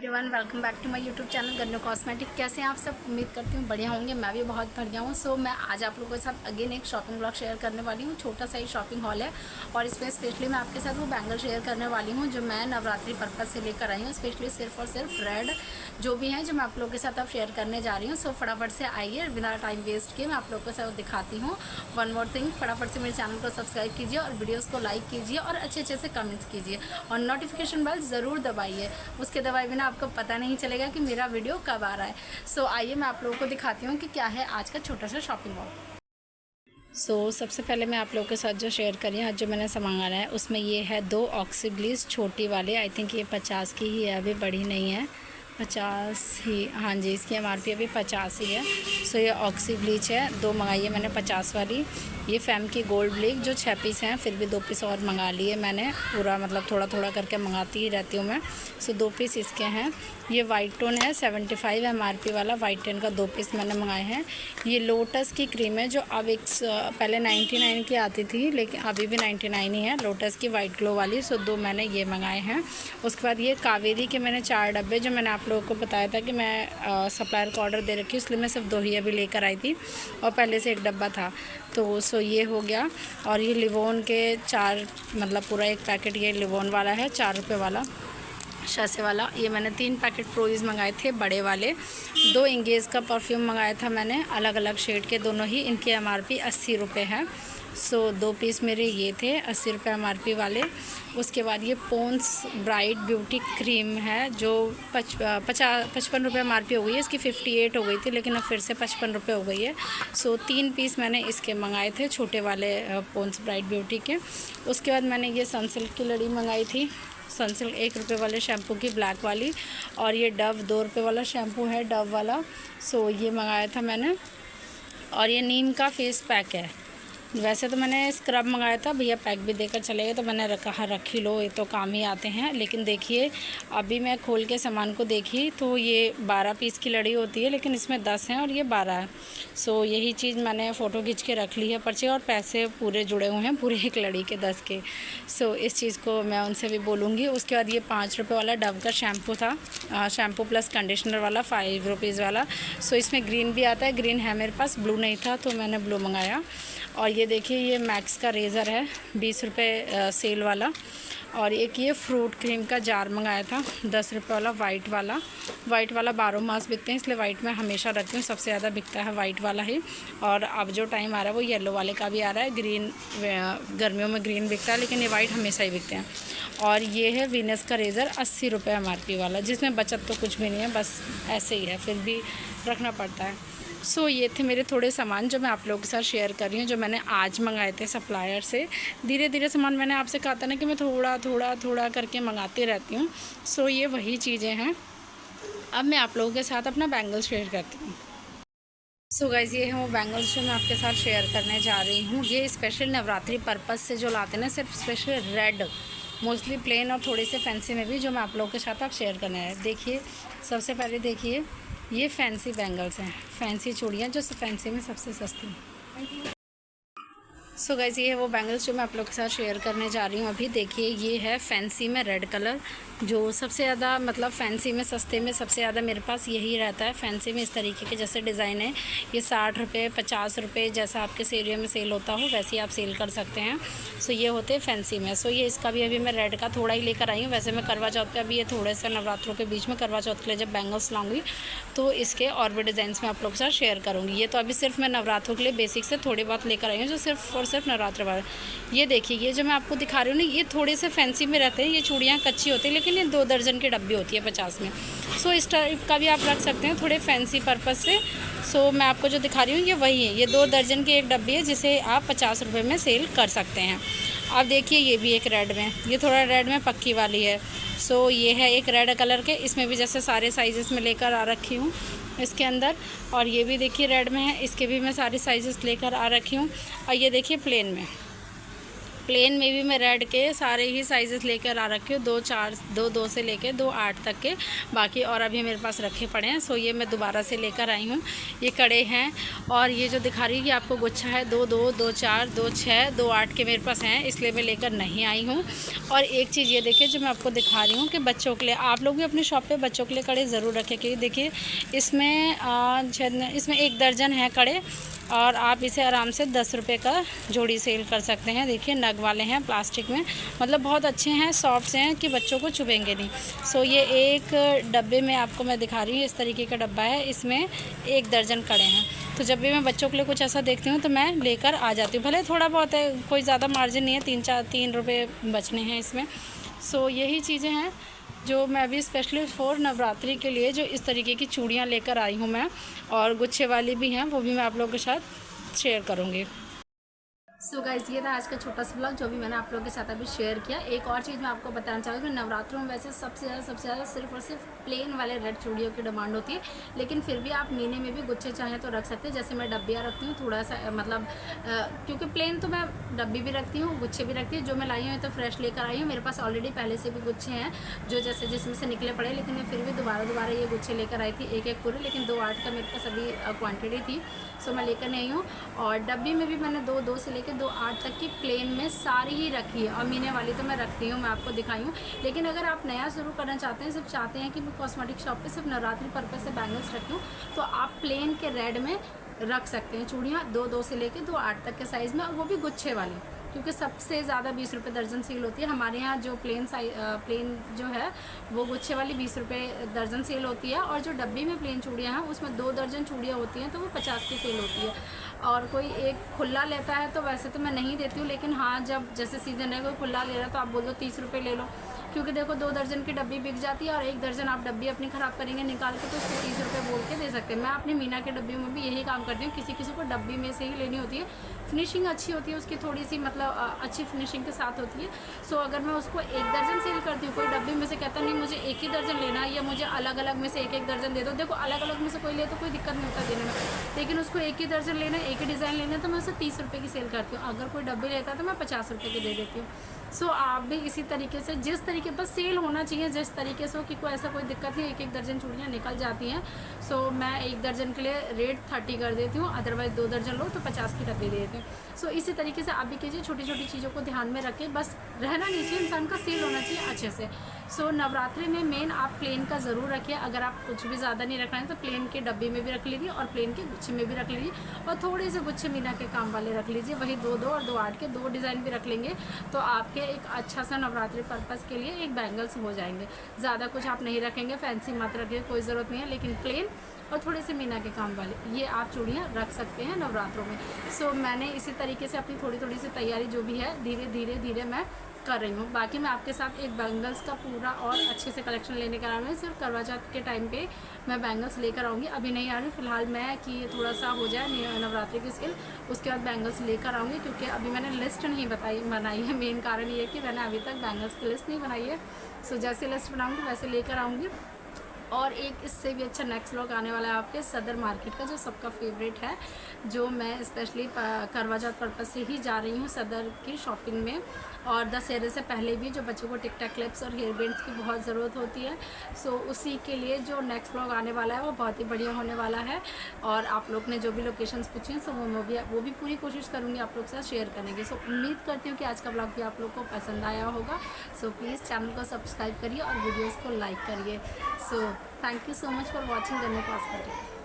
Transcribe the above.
Everyone, welcome back to my YouTube channel Gannu cosmetic. कैसे हैं आप सब? उम्मीद करती हूँ बढ़िया होंगे। मैं भी बहुत बढ़िया हूँ। सो मैं आज आप लोगों के साथ अगेन एक शॉपिंग ब्लॉग शेयर करने वाली हूँ। छोटा सा ही शॉपिंग हॉल है और इसमें स्पेशली मैं आपके साथ वो बैंगल शेयर करने वाली हूँ जो मैं नवरात्रि पर्पज़ से लेकर आई हूँ। स्पेशली सिर्फ और सिर्फ रेड जो भी हैं जो मैं आप लोगों के साथ अब शेयर करने जा रही हूँ। सो फटाफट से आइए, बिना टाइम वेस्ट किए मैं आप लोगों को सब दिखाती हूँ। वन मोर थिंग, फटाफट से मेरे चैनल को सब्सक्राइब कीजिए और वीडियोज़ को लाइक कीजिए और अच्छे से कमेंट्स कीजिए और नोटिफिकेशन बेल ज़रूर दबाइए। उसके दबाए बिना आपको पता नहीं चलेगा कि मेरा वीडियो कब आ रहा है। सो आइए मैं आप लोगों को दिखाती हूँ कि क्या है आज का छोटा सा शॉपिंग मॉल। सबसे पहले मैं आप लोगों के साथ जो शेयर करी है, जो मैंने सामान मंगाना है उसमें ये है 2 ऑक्सी ब्लीच छोटी वाले। आई थिंक ये 50 की ही है, अभी बड़ी नहीं है, 50 ही। हाँ जी, इसकी एमआरपी अभी 50 ही है। सो ये ऑक्सी ब्लीच है, 2 मंगाई है मैंने 50 वाली। ये फैम की गोल्ड ब्लीच जो 6 पीस हैं, फिर भी 2 पीस और मंगा लिए मैंने। पूरा मतलब थोड़ा थोड़ा करके मंगाती ही रहती हूँ मैं। सो 2 पीस इसके हैं। ये वाइट टोन है 75 एमआरपी वाला, वाइट टोन का 2 पीस मैंने मंगाए हैं। ये लोटस की क्रीम है जो अब पहले 99 की आती थी लेकिन अभी भी 99 ही है, लोटस की वाइट ग्लो वाली। सो 2 मैंने ये मंगाए हैं। उसके बाद ये कावेरी के मैंने 4 डब्बे, जो मैंने आप लोगों को बताया था कि मैं सप्लायर को ऑर्डर दे रखी हूँ, इसलिए मैं सिर्फ 2 ही अभी लेकर आई थी और पहले से 1 डब्बा था। तो सो ये हो गया। और ये लिवोन के 4 मतलब पूरा एक पैकेट ये लिवोन वाला है, 4 रुपये वाला शैसे वाला। ये मैंने 3 पैकेट प्रोइज मंगाए थे बड़े वाले। 2 इंगेज का परफ्यूम मंगाया था मैंने, अलग अलग शेड के दोनों ही। इनकी एमआरपी 80 रुपये है। सो 2 पीस मेरे ये थे 80 रुपये एमआरपी वाले। उसके बाद ये पॉन्ड्स ब्राइट ब्यूटी क्रीम है जो 55 रुपये एमआरपी हो गई है। इसकी 58 हो गई थी लेकिन अब फिर से 55 रुपये हो गई है। सो 3 पीस मैंने इसके मंगाए थे, छोटे वाले पॉन्ड्स ब्राइट ब्यूटी के। उसके बाद मैंने ये सनसिल्क की लड़ी मंगाई थी, सनसिल्क 1 रुपये वाले शैम्पू की, ब्लैक वाली। और ये डव 2 रुपये वाला शैम्पू है, डव वाला। सो ये मंगाया था मैंने। और ये नीम का फेस पैक है। वैसे तो मैंने स्क्रब मंगाया था, भैया पैक भी देकर चले गए तो मैंने कहा रख ही लो, ये तो काम ही आते हैं। लेकिन देखिए अभी मैं खोल के सामान को देखी तो ये 12 पीस की लड़ी होती है लेकिन इसमें 10 हैं और ये 12 है। सो यही चीज़ मैंने फ़ोटो खींच के रख ली है पर्चे, और पैसे पूरे जुड़े हुए हैं पूरे एक लड़ी के 10 के। सो इस चीज़ को मैं उनसे भी बोलूँगी। उसके बाद ये 5 रुपये वाला डव का शैम्पू था, शैम्पू प्लस कंडीशनर वाला, 5 रुपीज़ वाला। सो इसमें ग्रीन भी आता है, ग्रीन है मेरे पास, ब्लू नहीं था तो मैंने ब्लू मंगाया। और ये देखिए ये मैक्स का रेज़र है, 20 रुपये सेल वाला। और एक ये फ्रूट क्रीम का जार मंगाया था, 10 रुपये वाला, वाइट वाला। वाइट वाला 12 मास बिकते हैं इसलिए वाइट मैं हमेशा रखती हूँ, सबसे ज़्यादा बिकता है वाइट वाला ही। और अब जो टाइम आ रहा है वो येलो वाले का भी आ रहा है। ग्रीन गर्मियों में ग्रीन बिकता है लेकिन ये वाइट हमेशा ही बिकते हैं। और ये है वीनस का रेज़र 80 रुपये एमआरपी वाला, जिसमें बचत तो कुछ भी नहीं है, बस ऐसे ही है, फिर भी रखना पड़ता है। सो ये थे मेरे थोड़े सामान जो मैं आप लोगों के साथ शेयर कर रही हूँ, जो मैंने आज मंगाए थे सप्लायर से। धीरे धीरे सामान, मैंने आपसे कहा था ना कि मैं थोड़ा करके मंगाती रहती हूँ। सो ये वही चीज़ें हैं। अब मैं आप लोगों के साथ अपना बैंगल शेयर करती हूँ। सो गाइस, ये है वो बैंगल्स जो मैं आपके साथ शेयर करने जा रही हूँ। ये स्पेशल नवरात्रि पर्पज़ से जो लाते हैं ना, सिर्फ स्पेशल रेड, मोस्टली प्लेन और थोड़े से फैंसी में भी, जो मैं आप लोगों के साथ अब शेयर करने आए। देखिए सबसे पहले देखिए ये फैंसी बैंगल्स हैं, फैंसी चूड़ियाँ जो फैंसी में सबसे सस्ती हैं। सो गाइस, ये है वो बैंगल्स जो मैं आप लोग के साथ शेयर करने जा रही हूँ अभी। देखिए ये है फैंसी में रेड कलर, जो सबसे ज़्यादा मतलब फैंसी में सस्ते में सबसे ज़्यादा मेरे पास यही रहता है। फैंसी में इस तरीके के जैसे डिज़ाइन है, ये 60 रुपये 50 रुपये जैसा आपके एरिया में सेल होता हो वैसे ही आप सेल कर सकते हैं। सो ये होते हैं फैंसी में। सो ये इसका भी अभी मैं रेड का थोड़ा ही लेकर आई हूँ। वैसे मैं करवा चौथ पे अभी ये थोड़े से नवरात्रों के बीच में करवा चौथ के लिए जब बैंगल्स लाऊंगी तो इसके और भी डिज़ाइंस में आप लोग के साथ शेयर करूँगी। ये तो अभी सिर्फ मैं नवरात्रों के लिए बेसिक से थोड़ी बहुत लेकर आई हूँ, जो सिर्फ और सिर्फ नवरात्र वाले। ये देखिए ये जो मैं आपको दिखा रही हूँ ना, ये थोड़े से फैंसी में रहते हैं। ये चूड़ियाँ कच्ची होती है लेकिन ये 2 दर्जन की डब्बी होती है 50 में। सो इस टाइप का भी आप रख सकते हैं थोड़े फैंसी पर्पज़ से। सो मैं आपको जो दिखा रही हूँ ये वही है, ये 2 दर्जन की एक डब्बी है जिसे आप 50 रुपये में सेल कर सकते हैं। अब देखिए ये भी एक रेड में, ये थोड़ा रेड में पक्की वाली है। सो ये है एक रेड कलर के, इसमें भी जैसे सारे साइज़ में लेकर आ रखी हूँ इसके अंदर। और ये भी देखिए रेड में है, इसके भी मैं सारे साइज़ लेकर आ रखी हूँ। और ये देखिए प्लेन में, प्लेन में भी मैं रेड के सारे ही साइजेस लेकर आ रखी हूँ, 2 से लेकर 2 8 तक के, बाकी और अभी मेरे पास रखे पड़े हैं। सो ये मैं दोबारा से लेकर आई हूँ। ये कड़े हैं और ये जो दिखा रही है कि आपको गुच्छा है 2 2 2 4 2 6 2 8 के मेरे पास हैं, इसलिए मैं लेकर नहीं आई हूँ। और एक चीज़ ये देखिए जो मैं आपको दिखा रही हूँ कि बच्चों के लिए आप लोग भी अपनी शॉप पे बच्चों के लिए कड़े ज़रूर रखें, क्योंकि देखिए इसमें 1 दर्जन है कड़े और आप इसे आराम से 10 रुपये का जोड़ी सेल कर सकते हैं। देखिए नग वाले हैं प्लास्टिक में, मतलब बहुत अच्छे हैं, सॉफ्ट हैं कि बच्चों को चुभेंगे नहीं। सो ये एक डब्बे में आपको मैं दिखा रही हूँ, इस तरीके का डब्बा है, इसमें 1 दर्जन कड़े हैं। तो जब भी मैं बच्चों के लिए कुछ ऐसा देखती हूँ तो मैं लेकर आ जाती हूँ, भले थोड़ा बहुत है, कोई ज़्यादा मार्जिन नहीं है, 3 रुपये बचने हैं इसमें। सो यही चीज़ें हैं जो मैं अभी स्पेशली फॉर नवरात्रि के लिए जो इस तरीके की चूड़ियाँ लेकर आई हूँ मैं, और गुच्छे वाली भी हैं, वो भी मैं आप लोगों के साथ शेयर करूँगी। सो गाइस ये था आज का छोटा सा ब्लॉग जो भी मैंने आप लोगों के साथ अभी शेयर किया। एक और चीज़ मैं आपको बताना चाहूँगी, नवरात्रों में वैसे सबसे ज़्यादा सिर्फ और सिर्फ प्लेन वाले रेड चूड़ियों की डिमांड होती है, लेकिन फिर भी आप मीने में भी गुच्छे चाहें तो रख सकते हैं। जैसे मैं डब्बियाँ रखती हूँ थोड़ा सा, मतलब क्योंकि प्लेन तो मैं डब्बी भी रखती हूँ, गुच्छे भी रखती हूँ। जो मैं लाई हूँ तो फ्रेश लेकर आई हूँ, मेरे पास ऑलरेडी पहले से भी गुच्छे हैं जो जैसे जिसमें से निकले पड़े, लेकिन मैं फिर भी दोबारा ये गुच्छे लेकर आई थी, एक पूरे, लेकिन 2 8 का मेरे पास अभी क्वान्टिटी थी, सो मैं लेकर नहीं आई हूँ। और डब्बी में भी मैंने 2 से लेकर 2 8 तक की प्लेन में सारी ही रखी है, और मीने वाली तो मैं रखती हूँ, मैं आपको दिखाई हूँ। लेकिन अगर आप नया शुरू करना चाहते हैं, सिर्फ चाहते हैं कि मैं कॉस्मेटिक शॉप पे सिर्फ नवरात्रि पर्पज़ से बैंगल्स रखती हूँ, तो आप प्लेन के रेड में रख सकते हैं चूड़ियाँ, 2 से लेकर 2 8 तक के साइज़ में, और वो भी गुच्छे वाली, क्योंकि सबसे ज़्यादा 20 रुपये दर्जन सेल होती है हमारे यहाँ। जो प्लेन जो है वो गुच्छे वाली 20 रुपये दर्जन सेल होती है, और जो डब्बी में प्लेन चूड़ियाँ हैं उसमें 2 दर्जन चूड़ियाँ होती हैं, तो वो 50 की सेल होती है। और कोई एक खुला लेता है तो वैसे तो मैं नहीं देती हूँ, लेकिन हाँ जब जैसे सीज़न है कोई खुला ले रहा है तो आप बोल दो 30 रुपये ले लो, क्योंकि देखो 2 दर्जन की डब्बी बिक जाती है, और 1 दर्जन आप डब्बी अपनी ख़राब करेंगे निकाल के, तो उसको 30 रुपये बोल के दे सकते हैं। मैं अपनी मीना के डब्बी में भी यही काम करती हूँ, किसी को डब्बी में से ही लेनी होती है, फिनिशिंग अच्छी होती है उसकी, थोड़ी सी मतलब अच्छी फिनिशिंग के साथ होती है। सो अगर मैं उसको 1 दर्जन सेल करती हूँ, कोई डब्बी में से कहता नहीं मुझे 1 ही दर्जन लेना है, या मुझे अलग अलग में से 1 दर्जन दे दो, देखो अलग अलग में से कोई ले तो कोई दिक्कत नहीं होता देने में, लेकिन उसको 1 ही दर्जन लेना है, 1 ही डिज़ाइन लेना है, तो मैं उसे 30 रुपये की सेल करती हूँ। अगर कोई डब्बी लेता है तो मैं 50 रुपये की दे देती हूँ। सो आप भी इसी तरीके से, जिस तरीके बस सेल होना चाहिए जिस तरीके से हो कि कोई ऐसा कोई दिक्कत नहीं, 1 दर्जन चूड़ियाँ निकल जाती हैं। सो मैं 1 दर्जन के लिए रेट 30 कर देती हूँ, अदरवाइज़ 2 दर्जन लो तो 50 की डब्बी दे देती हूँ। सो इसी तरीके से आप भी कीजिए, छोटी छोटी चीज़ों को ध्यान में रखें, बस रहना नहीं चाहिए, इंसान का सेल होना चाहिए अच्छे से। सो नवरात्रि में मेन आप प्लेन का ज़रूर रखिए, अगर आप कुछ भी ज़्यादा नहीं रखना है तो प्लेन के डब्बे में भी रख लीजिए, और प्लेन के गुच्छे में भी रख लीजिए, और थोड़े से गुच्छे मीना के काम वाले रख लीजिए, वही 2 2 और 2 8 के 2 डिज़ाइन भी रख लेंगे, तो आपके एक अच्छा सा नवरात्रि पर्पज़ के लिए एक बैंगल्स हो जाएंगे। ज़्यादा कुछ आप नहीं रखेंगे, फैंसी मत रखिए, कोई ज़रूरत नहीं है, लेकिन प्लेन और थोड़े से मीना के काम वाले ये आप चूड़ियाँ रख सकते हैं नवरात्रों में। सो मैंने इसी तरीके से अपनी थोड़ी सी तैयारी जो भी है धीरे मैं कर रही हूँ। बाकी मैं आपके साथ एक बैंगल्स का पूरा और अच्छे से कलेक्शन लेने का रहा हूँ, सिर्फ करवा चौथ के टाइम पे मैं बैंगल्स लेकर आऊँगी, अभी नहीं आ रही फ़िलहाल मैं कि ये थोड़ा सा हो जाए नवरात्रि की सेल, उसके बाद बैंगल्स लेकर आऊँगी, क्योंकि अभी मैंने लिस्ट नहीं बनाई है। मेन कारण ये है कि मैंने अभी तक बैंगल्स की लिस्ट नहीं बनाई है। सो जैसे लिस्ट बनाऊँगी वैसे लेकर आऊँगी। और एक इससे भी अच्छा नेक्स्ट व्लॉग आने वाला है आपके सदर मार्केट का, जो सबका फेवरेट है, जो मैं स्पेशली करवा चौथ पर्पज़ से ही जा रही हूँ सदर की शॉपिंग में। और दशहरे से पहले भी जो बच्चों को टिक टैक क्लिप्स और हेयर बैंड्स की बहुत ज़रूरत होती है, सो उसी के लिए जो नेक्स्ट व्लॉग आने वाला है वो बहुत ही बढ़िया होने वाला है। और आप लोग ने जो भी लोकेशंस पूछी हैं, सो वो भी पूरी कोशिश करूँगी आप लोग के साथ शेयर करने की। सो उम्मीद करती हूँ कि आज का व्लॉग भी आप लोग को पसंद आया होगा। सो प्लीज़ चैनल को सब्सक्राइब करिए और वीडियोज़ को लाइक करिए। So thank you so much for watching Gannu cosmetic.